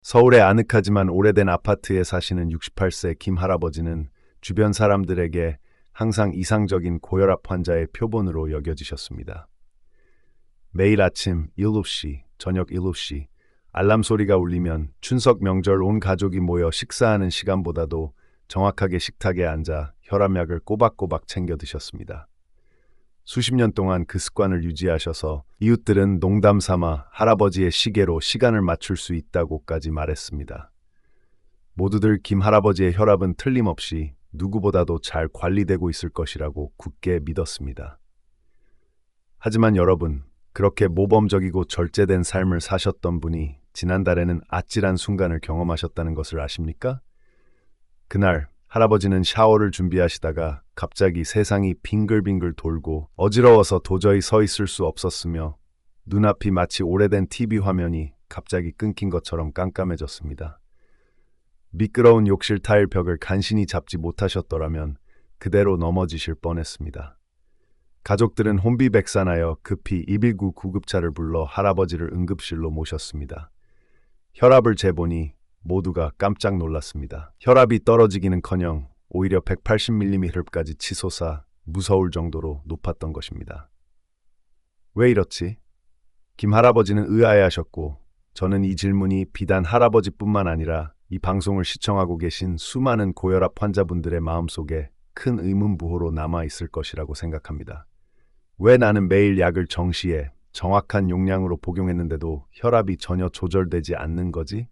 서울의 아늑하지만 오래된 아파트에 사시는 68세 김 할아버지는 주변 사람들에게 항상 이상적인 고혈압 환자의 표본으로 여겨지셨습니다. 매일 아침 7시, 저녁 7시, 알람 소리가 울리면 춘석 명절 온 가족이 모여 식사하는 시간보다도 정확하게 식탁에 앉아 혈압약을 꼬박꼬박 챙겨 드셨습니다. 수십 년 동안 그 습관을 유지하셔서 이웃들은 농담 삼아 할아버지의 시계로 시간을 맞출 수 있다고까지 말했습니다. 모두들 김 할아버지의 혈압은 틀림없이 누구보다도 잘 관리되고 있을 것이라고 굳게 믿었습니다. 하지만 여러분, 그렇게 모범적이고 절제된 삶을 사셨던 분이 지난달에는 아찔한 순간을 경험하셨다는 것을 아십니까? 그날 할아버지는 샤워를 준비하시다가 갑자기 세상이 빙글빙글 돌고 어지러워서 도저히 서 있을 수 없었으며 눈앞이 마치 오래된 TV 화면이 갑자기 끊긴 것처럼 깜깜해졌습니다. 미끄러운 욕실 타일 벽을 간신히 잡지 못하셨더라면 그대로 넘어지실 뻔했습니다. 가족들은 혼비백산하여 급히 119 구급차를 불러 할아버지를 응급실로 모셨습니다. 혈압을 재보니 모두가 깜짝 놀랐습니다. 혈압이 떨어지기는커녕 오히려 180mm까지 치솟아 무서울 정도로 높았던 것입니다. 왜 이렇지? 김 할아버지는 의아해하셨고 저는 이 질문이 비단 할아버지뿐만 아니라 이 방송을 시청하고 계신 수많은 고혈압 환자분들의 마음속에 큰 의문부호로 남아있을 것이라고 생각합니다. 왜 나는 매일 약을 정시에 정확한 용량으로 복용했는데도 혈압이 전혀 조절되지 않는 거지?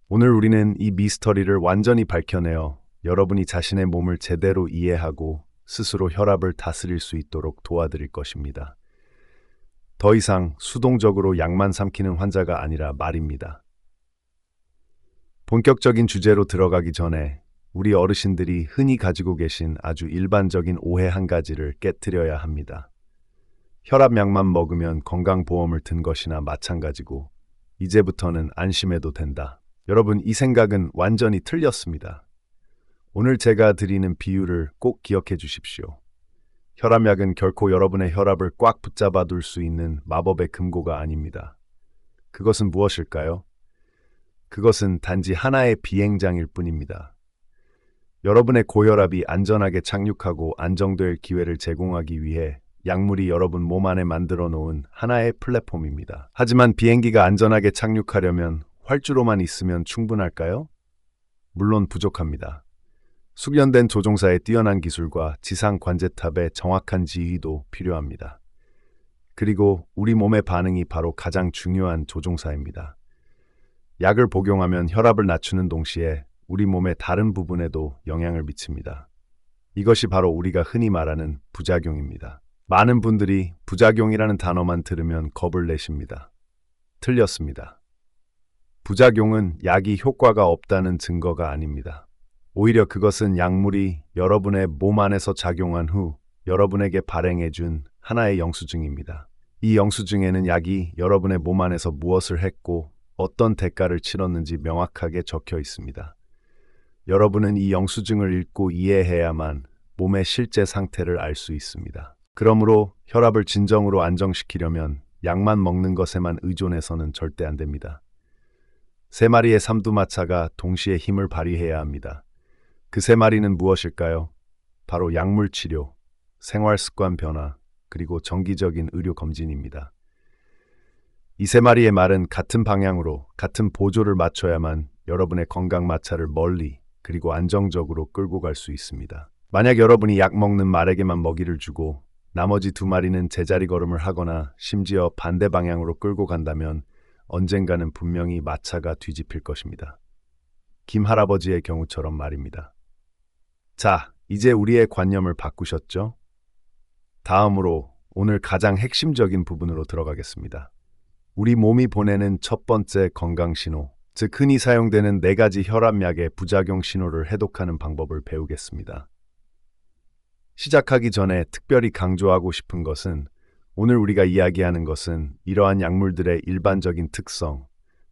오늘 우리는 이 미스터리를 완전히 밝혀내어 여러분이 자신의 몸을 제대로 이해하고 스스로 혈압을 다스릴 수 있도록 도와드릴 것입니다. 더 이상 수동적으로 약만 삼키는 환자가 아니라 말입니다. 본격적인 주제로 들어가기 전에 우리 어르신들이 흔히 가지고 계신 아주 일반적인 오해 한 가지를 깨트려야 합니다. 혈압약만 먹으면 건강보험을 든 것이나 마찬가지고 이제부터는 안심해도 된다. 여러분, 이 생각은 완전히 틀렸습니다. 오늘 제가 드리는 비유를 꼭 기억해 주십시오. 혈압약은 결코 여러분의 혈압을 꽉 붙잡아 둘 수 있는 마법의 금고가 아닙니다. 그것은 무엇일까요? 그것은 단지 하나의 비행장일 뿐입니다. 여러분의 고혈압이 안전하게 착륙하고 안정될 기회를 제공하기 위해 약물이 여러분 몸 안에 만들어 놓은 하나의 플랫폼입니다. 하지만 비행기가 안전하게 착륙하려면 활주로만 있으면 충분할까요? 물론 부족합니다. 숙련된 조종사의 뛰어난 기술과 지상 관제탑의 정확한 지휘도 필요합니다. 그리고 우리 몸의 반응이 바로 가장 중요한 조종사입니다. 약을 복용하면 혈압을 낮추는 동시에 우리 몸의 다른 부분에도 영향을 미칩니다. 이것이 바로 우리가 흔히 말하는 부작용입니다. 많은 분들이 부작용이라는 단어만 들으면 겁을 내십니다. 틀렸습니다. 부작용은 약이 효과가 없다는 증거가 아닙니다. 오히려 그것은 약물이 여러분의 몸 안에서 작용한 후 여러분에게 발행해준 하나의 영수증입니다. 이 영수증에는 약이 여러분의 몸 안에서 무엇을 했고 어떤 대가를 치렀는지 명확하게 적혀 있습니다. 여러분은 이 영수증을 읽고 이해해야만 몸의 실제 상태를 알 수 있습니다. 그러므로 혈압을 진정으로 안정시키려면 약만 먹는 것에만 의존해서는 절대 안 됩니다. 세 마리의 삼두마차가 동시에 힘을 발휘해야 합니다. 그 세 마리는 무엇일까요? 바로 약물 치료, 생활 습관 변화, 그리고 정기적인 의료 검진입니다. 이 세 마리의 말은 같은 방향으로 같은 보조를 맞춰야만 여러분의 건강 마차를 멀리 그리고 안정적으로 끌고 갈 수 있습니다. 만약 여러분이 약 먹는 말에게만 먹이를 주고 나머지 두 마리는 제자리 걸음을 하거나 심지어 반대 방향으로 끌고 간다면 언젠가는 분명히 마차가 뒤집힐 것입니다. 김 할아버지의 경우처럼 말입니다. 자, 이제 우리의 관념을 바꾸셨죠? 다음으로 오늘 가장 핵심적인 부분으로 들어가겠습니다. 우리 몸이 보내는 첫 번째 건강 신호, 즉 흔히 사용되는 4가지 혈압약의 부작용 신호를 해독하는 방법을 배우겠습니다. 시작하기 전에 특별히 강조하고 싶은 것은 오늘 우리가 이야기하는 것은 이러한 약물들의 일반적인 특성,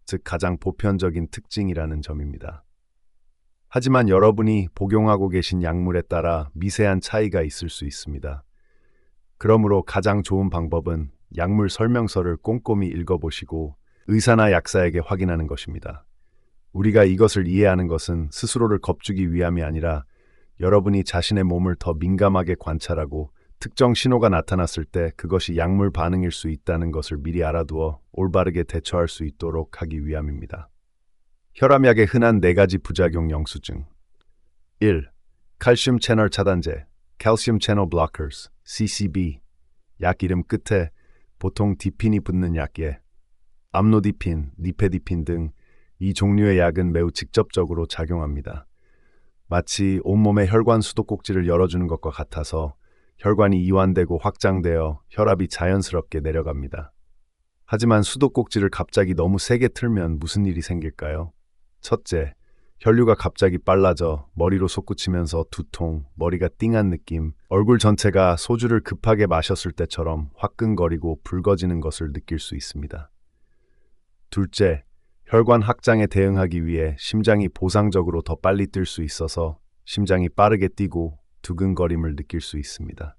즉 가장 보편적인 특징이라는 점입니다. 하지만 여러분이 복용하고 계신 약물에 따라 미세한 차이가 있을 수 있습니다. 그러므로 가장 좋은 방법은 약물 설명서를 꼼꼼히 읽어보시고 의사나 약사에게 확인하는 것입니다. 우리가 이것을 이해하는 것은 스스로를 겁주기 위함이 아니라 여러분이 자신의 몸을 더 민감하게 관찰하고 특정 신호가 나타났을 때 그것이 약물 반응일 수 있다는 것을 미리 알아두어 올바르게 대처할 수 있도록 하기 위함입니다. 혈압약의 흔한 4가지 부작용 영수증. 1. 칼슘 채널 차단제, Calcium Channel Blockers, CCB. 약 이름 끝에 보통 디핀이 붙는 약에 암로디핀, 니페디핀 등 이 종류의 약은 매우 직접적으로 작용합니다. 마치 온몸의 혈관 수도꼭지를 열어주는 것과 같아서 혈관이 이완되고 확장되어 혈압이 자연스럽게 내려갑니다. 하지만 수도꼭지를 갑자기 너무 세게 틀면 무슨 일이 생길까요? 첫째, 혈류가 갑자기 빨라져 머리로 솟구치면서 두통, 머리가 띵한 느낌, 얼굴 전체가 소주를 급하게 마셨을 때처럼 화끈거리고 붉어지는 것을 느낄 수 있습니다. 둘째, 혈관 확장에 대응하기 위해 심장이 보상적으로 더 빨리 뛸 수 있어서 심장이 빠르게 뛰고 두근거림을 느낄 수 있습니다.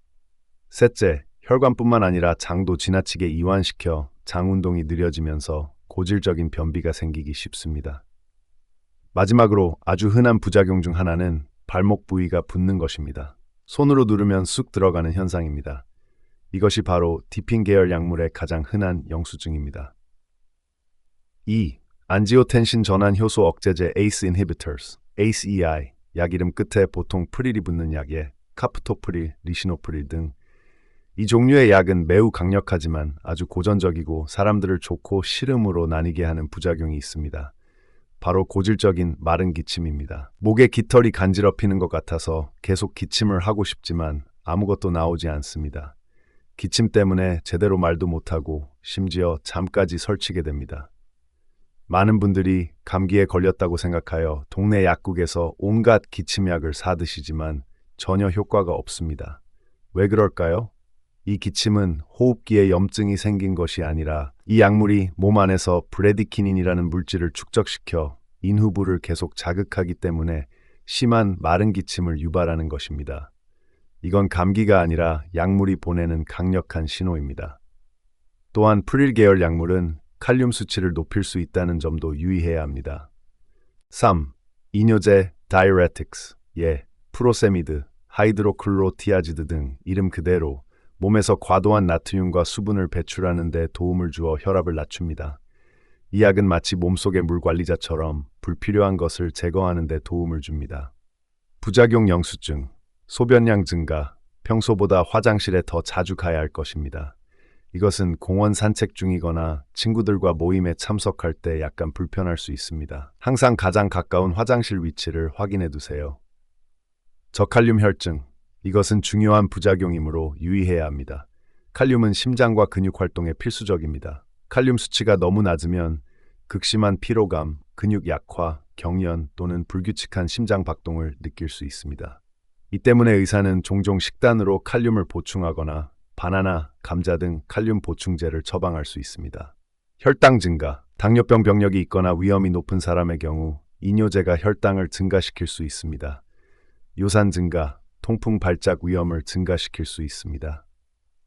셋째, 혈관뿐만 아니라 장도 지나치게 이완시켜 장 운동이 느려지면서 고질적인 변비가 생기기 쉽습니다. 마지막으로 아주 흔한 부작용 중 하나는 발목 부위가 붓는 것입니다. 손으로 누르면 쑥 들어가는 현상입니다. 이것이 바로 디핀 계열 약물의 가장 흔한 영수증입니다. 2. 안지오텐신 전환 효소 억제제 ACE inhibitors, ACEI. 약 이름 끝에 보통 프릴이 붙는 약에 카프토프릴, 리시노프릴 등 이 종류의 약은 매우 강력하지만 아주 고전적이고 사람들을 좋고 싫음으로 나뉘게 하는 부작용이 있습니다. 바로 고질적인 마른 기침입니다. 목에 깃털이 간지럽히는 것 같아서 계속 기침을 하고 싶지만 아무것도 나오지 않습니다. 기침 때문에 제대로 말도 못하고 심지어 잠까지 설치게 됩니다. 많은 분들이 감기에 걸렸다고 생각하여 동네 약국에서 온갖 기침약을 사 드시지만 전혀 효과가 없습니다. 왜 그럴까요? 이 기침은 호흡기에 염증이 생긴 것이 아니라 이 약물이 몸 안에서 브레디키닌이라는 물질을 축적시켜 인후부를 계속 자극하기 때문에 심한 마른 기침을 유발하는 것입니다. 이건 감기가 아니라 약물이 보내는 강력한 신호입니다. 또한 프릴 계열 약물은 칼륨 수치를 높일 수 있다는 점도 유의해야 합니다. 3. 이뇨제, 다이레틱스, 프로세미드, 하이드로클로티아지드 등 이름 그대로 몸에서 과도한 나트륨과 수분을 배출하는 데 도움을 주어 혈압을 낮춥니다. 이 약은 마치 몸속의 물 관리자처럼 불필요한 것을 제거하는 데 도움을 줍니다. 부작용 영수증, 소변량 증가, 평소보다 화장실에 더 자주 가야 할 것입니다. 이것은 공원 산책 중이거나 친구들과 모임에 참석할 때 약간 불편할 수 있습니다. 항상 가장 가까운 화장실 위치를 확인해 두세요. 저칼륨 혈증, 이것은 중요한 부작용이므로 유의해야 합니다. 칼륨은 심장과 근육 활동에 필수적입니다. 칼륨 수치가 너무 낮으면 극심한 피로감, 근육 약화, 경련 또는 불규칙한 심장 박동을 느낄 수 있습니다. 이 때문에 의사는 종종 식단으로 칼륨을 보충하거나 바나나, 감자 등 칼륨 보충제를 처방할 수 있습니다. 혈당 증가, 당뇨병 병력이 있거나 위험이 높은 사람의 경우 이뇨제가 혈당을 증가시킬 수 있습니다. 요산 증가, 통풍 발작 위험을 증가시킬 수 있습니다.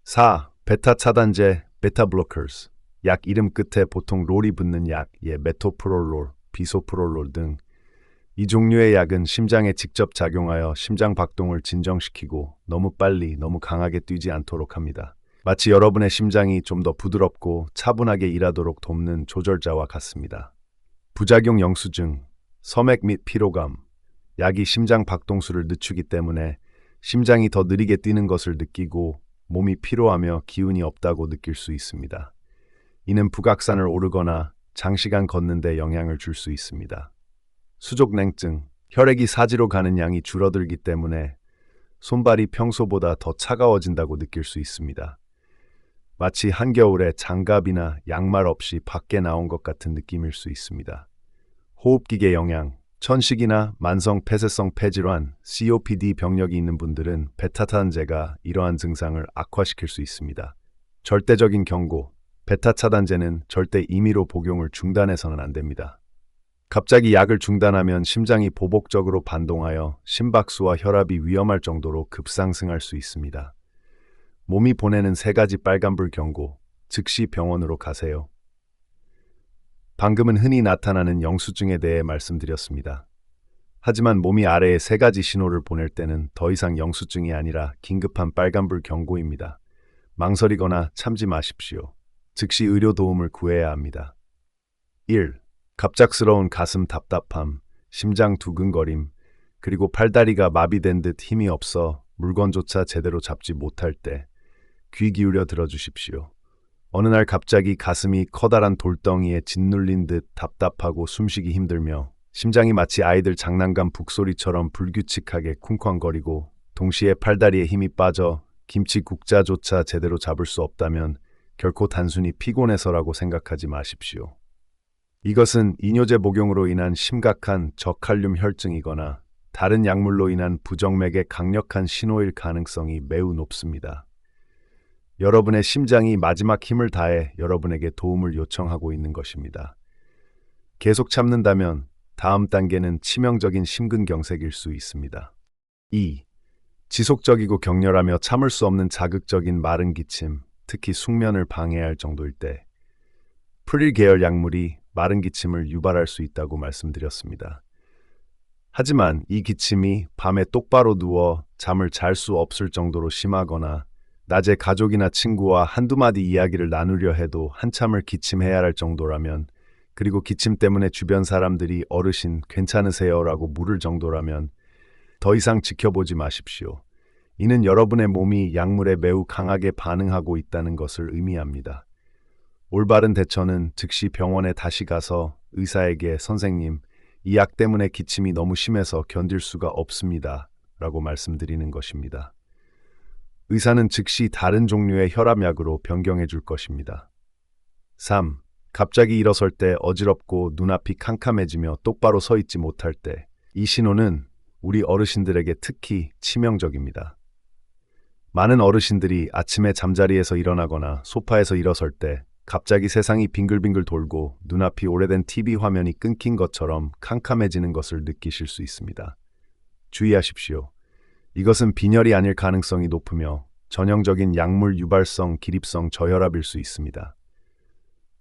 4. 베타 차단제, 베타 블로커스. 약 이름 끝에 보통 롤이 붙는 약, 메토프롤롤, 비소프롤롤 등 이 종류의 약은 심장에 직접 작용하여 심장 박동을 진정시키고 너무 빨리, 너무 강하게 뛰지 않도록 합니다. 마치 여러분의 심장이 좀 더 부드럽고 차분하게 일하도록 돕는 조절자와 같습니다. 부작용 영수증, 섬액 및 피로감. 약이 심장 박동수를 늦추기 때문에 심장이 더 느리게 뛰는 것을 느끼고 몸이 피로하며 기운이 없다고 느낄 수 있습니다. 이는 북악산을 오르거나 장시간 걷는 데 영향을 줄 수 있습니다. 수족냉증, 혈액이 사지로 가는 양이 줄어들기 때문에 손발이 평소보다 더 차가워진다고 느낄 수 있습니다. 마치 한겨울에 장갑이나 양말 없이 밖에 나온 것 같은 느낌일 수 있습니다. 호흡기계 영향, 천식이나 만성 폐쇄성 폐질환, COPD 병력이 있는 분들은 베타차단제가 이러한 증상을 악화시킬 수 있습니다. 절대적인 경고, 베타 차단제는 절대 임의로 복용을 중단해서는 안 됩니다. 갑자기 약을 중단하면 심장이 보복적으로 반동하여 심박수와 혈압이 위험할 정도로 급상승할 수 있습니다. 몸이 보내는 3가지 빨간불 경고, 즉시 병원으로 가세요. 방금은 흔히 나타나는 영수증에 대해 말씀드렸습니다. 하지만 몸이 아래에 세 가지 신호를 보낼 때는 더 이상 영수증이 아니라 긴급한 빨간불 경고입니다. 망설이거나 참지 마십시오. 즉시 의료 도움을 구해야 합니다. 1. 갑작스러운 가슴 답답함, 심장 두근거림, 그리고 팔다리가 마비된 듯 힘이 없어 물건조차 제대로 잡지 못할 때 귀 기울여 들어주십시오. 어느 날 갑자기 가슴이 커다란 돌덩이에 짓눌린 듯 답답하고 숨쉬기 힘들며 심장이 마치 아이들 장난감 북소리처럼 불규칙하게 쿵쾅거리고 동시에 팔다리에 힘이 빠져 김치 국자조차 제대로 잡을 수 없다면 결코 단순히 피곤해서라고 생각하지 마십시오. 이것은 이뇨제 복용으로 인한 심각한 저칼륨 혈증이거나 다른 약물로 인한 부정맥의 강력한 신호일 가능성이 매우 높습니다. 여러분의 심장이 마지막 힘을 다해 여러분에게 도움을 요청하고 있는 것입니다. 계속 참는다면 다음 단계는 치명적인 심근경색일 수 있습니다. 2. 지속적이고 격렬하며 참을 수 없는 자극적인 마른 기침, 특히 숙면을 방해할 정도일 때 프릴 계열 약물이 마른 기침을 유발할 수 있다고 말씀드렸습니다. 하지만 이 기침이 밤에 똑바로 누워 잠을 잘 수 없을 정도로 심하거나 낮에 가족이나 친구와 한두 마디 이야기를 나누려 해도 한참을 기침해야 할 정도라면, 그리고 기침 때문에 주변 사람들이 어르신 괜찮으세요? 라고 물을 정도라면 더 이상 지켜보지 마십시오. 이는 여러분의 몸이 약물에 매우 강하게 반응하고 있다는 것을 의미합니다. 올바른 대처는 즉시 병원에 다시 가서 의사에게 선생님, 이 약 때문에 기침이 너무 심해서 견딜 수가 없습니다. 라고 말씀드리는 것입니다. 의사는 즉시 다른 종류의 혈압약으로 변경해 줄 것입니다. 3. 갑자기 일어설 때 어지럽고 눈앞이 캄캄해지며 똑바로 서 있지 못할 때, 이 신호는 우리 어르신들에게 특히 치명적입니다. 많은 어르신들이 아침에 잠자리에서 일어나거나 소파에서 일어설 때 갑자기 세상이 빙글빙글 돌고 눈앞이 오래된 TV 화면이 끊긴 것처럼 캄캄해지는 것을 느끼실 수 있습니다. 주의하십시오. 이것은 빈혈이 아닐 가능성이 높으며 전형적인 약물 유발성 기립성 저혈압일 수 있습니다.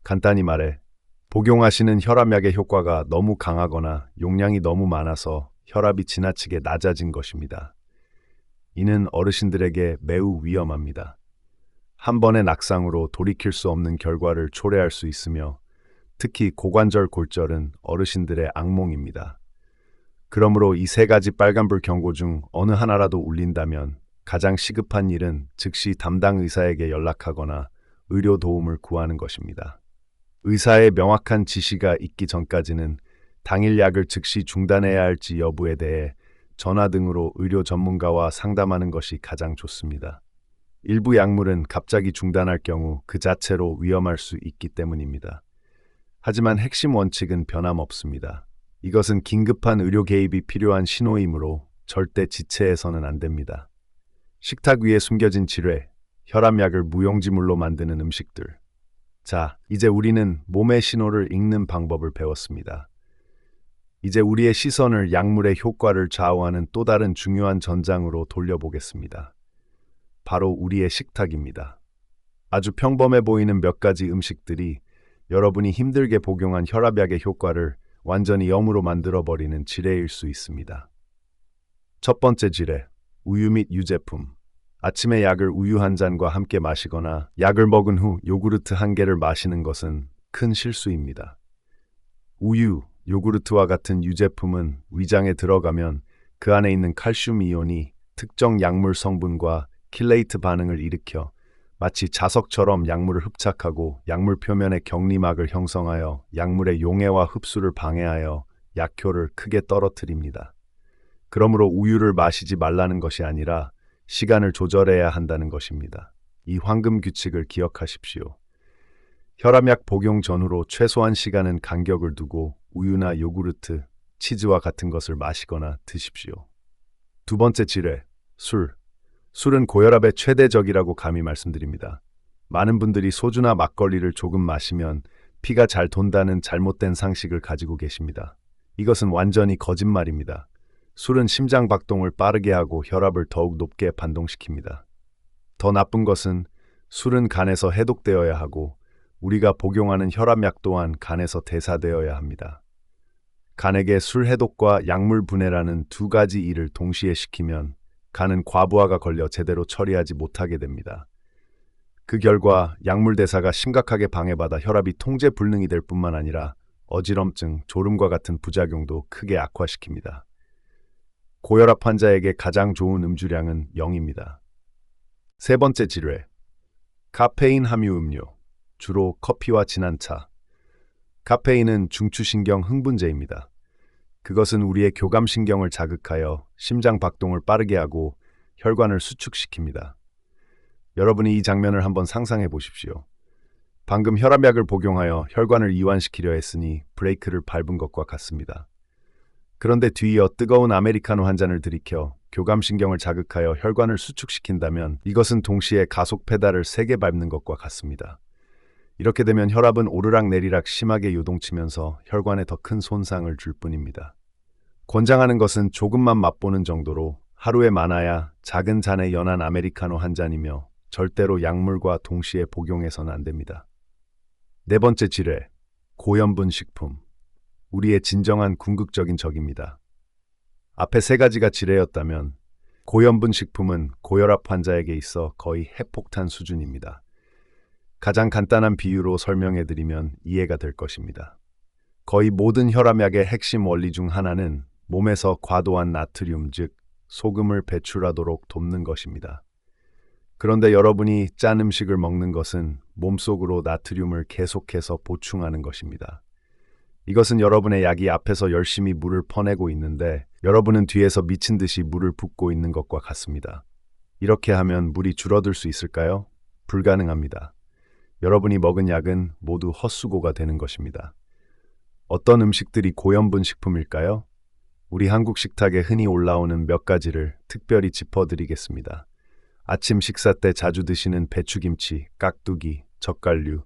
간단히 말해, 복용하시는 혈압약의 효과가 너무 강하거나 용량이 너무 많아서 혈압이 지나치게 낮아진 것입니다. 이는 어르신들에게 매우 위험합니다. 한 번의 낙상으로 돌이킬 수 없는 결과를 초래할 수 있으며 특히 고관절 골절은 어르신들의 악몽입니다. 그러므로 이 세 가지 빨간불 경고 중 어느 하나라도 울린다면 가장 시급한 일은 즉시 담당 의사에게 연락하거나 의료 도움을 구하는 것입니다. 의사의 명확한 지시가 있기 전까지는 당일 약을 즉시 중단해야 할지 여부에 대해 전화 등으로 의료 전문가와 상담하는 것이 가장 좋습니다. 일부 약물은 갑자기 중단할 경우 그 자체로 위험할 수 있기 때문입니다. 하지만 핵심 원칙은 변함없습니다. 이것은 긴급한 의료 개입이 필요한 신호이므로 절대 지체해서는 안 됩니다. 식탁 위에 숨겨진 지뢰, 혈압약을 무용지물로 만드는 음식들. 자, 이제 우리는 몸의 신호를 읽는 방법을 배웠습니다. 이제 우리의 시선을 약물의 효과를 좌우하는 또 다른 중요한 전장으로 돌려보겠습니다. 바로 우리의 식탁입니다. 아주 평범해 보이는 몇 가지 음식들이 여러분이 힘들게 복용한 혈압약의 효과를 완전히 영으로 만들어버리는 지뢰일 수 있습니다. 첫 번째 지뢰, 우유 및 유제품. 아침에 약을 우유 한 잔과 함께 마시거나 약을 먹은 후 요구르트 한 개를 마시는 것은 큰 실수입니다. 우유, 요구르트와 같은 유제품은 위장에 들어가면 그 안에 있는 칼슘 이온이 특정 약물 성분과 킬레이트 반응을 일으켜 마치 자석처럼 약물을 흡착하고 약물 표면에 격리막을 형성하여 약물의 용해와 흡수를 방해하여 약효를 크게 떨어뜨립니다. 그러므로 우유를 마시지 말라는 것이 아니라 시간을 조절해야 한다는 것입니다. 이 황금 규칙을 기억하십시오. 혈압약 복용 전후로 최소한 시간은 간격을 두고 우유나 요구르트, 치즈와 같은 것을 마시거나 드십시오. 두 번째 지뢰, 술. 술은 고혈압의 최대적이라고 감히 말씀드립니다. 많은 분들이 소주나 막걸리를 조금 마시면 피가 잘 돈다는 잘못된 상식을 가지고 계십니다. 이것은 완전히 거짓말입니다. 술은 심장 박동을 빠르게 하고 혈압을 더욱 높게 반동시킵니다. 더 나쁜 것은 술은 간에서 해독되어야 하고 우리가 복용하는 혈압약 또한 간에서 대사되어야 합니다. 간에게 술 해독과 약물 분해라는 두 가지 일을 동시에 시키면 간은 과부하가 걸려 제대로 처리하지 못하게 됩니다. 그 결과 약물 대사가 심각하게 방해받아 혈압이 통제 불능이 될 뿐만 아니라 어지럼증, 졸음과 같은 부작용도 크게 악화시킵니다. 고혈압 환자에게 가장 좋은 음주량은 0입니다. 세 번째 질회, 카페인 함유 음료, 주로 커피와 진한 차. 카페인은 중추신경 흥분제입니다. 그것은 우리의 교감신경을 자극하여 심장 박동을 빠르게 하고 혈관을 수축시킵니다. 여러분이 이 장면을 한번 상상해 보십시오. 방금 혈압약을 복용하여 혈관을 이완시키려 했으니 브레이크를 밟은 것과 같습니다. 그런데 뒤이어 뜨거운 아메리카노 한 잔을 들이켜 교감신경을 자극하여 혈관을 수축시킨다면 이것은 동시에 가속 페달을 세게 밟는 것과 같습니다. 이렇게 되면 혈압은 오르락내리락 심하게 요동치면서 혈관에 더 큰 손상을 줄 뿐입니다. 권장하는 것은 조금만 맛보는 정도로 하루에 많아야 작은 잔의 연한 아메리카노 한 잔이며 절대로 약물과 동시에 복용해서는 안 됩니다. 네 번째 질회, 고염분 식품. 우리의 진정한 궁극적인 적입니다. 앞에 세 가지가 질회였다면 고염분 식품은 고혈압 환자에게 있어 거의 핵폭탄 수준입니다. 가장 간단한 비유로 설명해드리면 이해가 될 것입니다. 거의 모든 혈압약의 핵심 원리 중 하나는 몸에서 과도한 나트륨, 즉 소금을 배출하도록 돕는 것입니다. 그런데 여러분이 짠 음식을 먹는 것은 몸속으로 나트륨을 계속해서 보충하는 것입니다. 이것은 여러분의 약이 앞에서 열심히 물을 퍼내고 있는데 여러분은 뒤에서 미친 듯이 물을 붓고 있는 것과 같습니다. 이렇게 하면 물이 줄어들 수 있을까요? 불가능합니다. 여러분이 먹은 약은 모두 헛수고가 되는 것입니다. 어떤 음식들이 고염분 식품일까요? 우리 한국 식탁에 흔히 올라오는 몇 가지를 특별히 짚어드리겠습니다. 아침 식사 때 자주 드시는 배추김치, 깍두기, 젓갈류,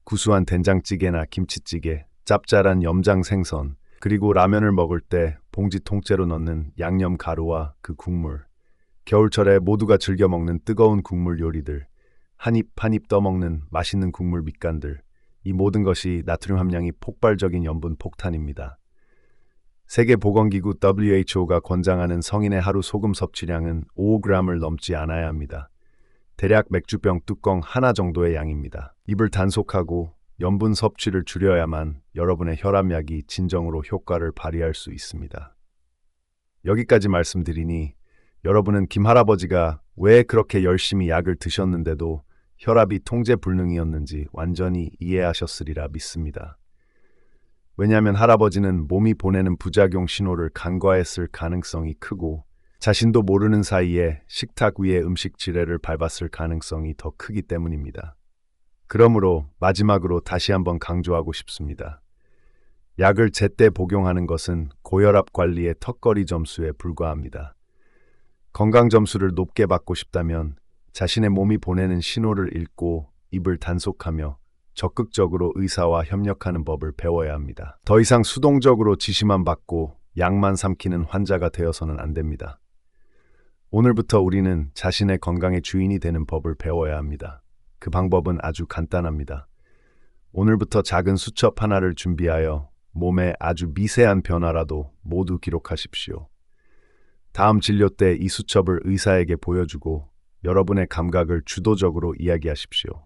구수한 된장찌개나 김치찌개, 짭짤한 염장 생선, 그리고 라면을 먹을 때 봉지 통째로 넣는 양념 가루와 그 국물, 겨울철에 모두가 즐겨 먹는 뜨거운 국물 요리들, 한 입 한 입 떠먹는 맛있는 국물 밑간들, 이 모든 것이 나트륨 함량이 폭발적인 염분 폭탄입니다. 세계보건기구 WHO가 권장하는 성인의 하루 소금 섭취량은 5g을 넘지 않아야 합니다. 대략 맥주병 뚜껑 하나 정도의 양입니다. 입을 단속하고 염분 섭취를 줄여야만 여러분의 혈압약이 진정으로 효과를 발휘할 수 있습니다. 여기까지 말씀드리니 여러분은 김할아버지가 왜 그렇게 열심히 약을 드셨는데도 혈압이 통제 불능이었는지 완전히 이해하셨으리라 믿습니다. 왜냐하면 할아버지는 몸이 보내는 부작용 신호를 간과했을 가능성이 크고 자신도 모르는 사이에 식탁 위의 음식 지뢰를 밟았을 가능성이 더 크기 때문입니다. 그러므로 마지막으로 다시 한번 강조하고 싶습니다. 약을 제때 복용하는 것은 고혈압 관리의 턱걸이 점수에 불과합니다. 건강 점수를 높게 받고 싶다면 자신의 몸이 보내는 신호를 읽고 입을 단속하며 적극적으로 의사와 협력하는 법을 배워야 합니다. 더 이상 수동적으로 지시만 받고 약만 삼키는 환자가 되어서는 안 됩니다. 오늘부터 우리는 자신의 건강의 주인이 되는 법을 배워야 합니다. 그 방법은 아주 간단합니다. 오늘부터 작은 수첩 하나를 준비하여 몸에 아주 미세한 변화라도 모두 기록하십시오. 다음 진료 때 이 수첩을 의사에게 보여주고 여러분의 감각을 주도적으로 이야기하십시오.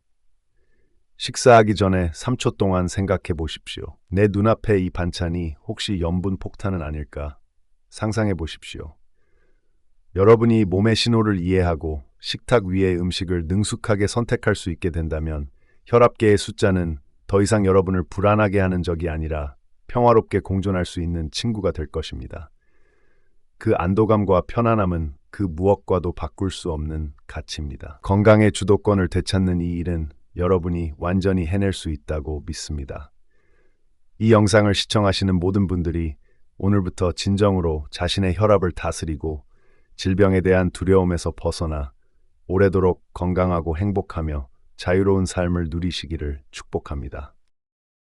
식사하기 전에 3초 동안 생각해 보십시오. 내 눈앞에 이 반찬이 혹시 염분 폭탄은 아닐까? 상상해 보십시오. 여러분이 몸의 신호를 이해하고 식탁 위의 음식을 능숙하게 선택할 수 있게 된다면 혈압계의 숫자는 더 이상 여러분을 불안하게 하는 적이 아니라 평화롭게 공존할 수 있는 친구가 될 것입니다. 그 안도감과 편안함은 그 무엇과도 바꿀 수 없는 가치입니다. 건강의 주도권을 되찾는 이 일은 여러분이 완전히 해낼 수 있다고 믿습니다. 이 영상을 시청하시는 모든 분들이 오늘부터 진정으로 자신의 혈압을 다스리고 질병에 대한 두려움에서 벗어나 오래도록 건강하고 행복하며 자유로운 삶을 누리시기를 축복합니다.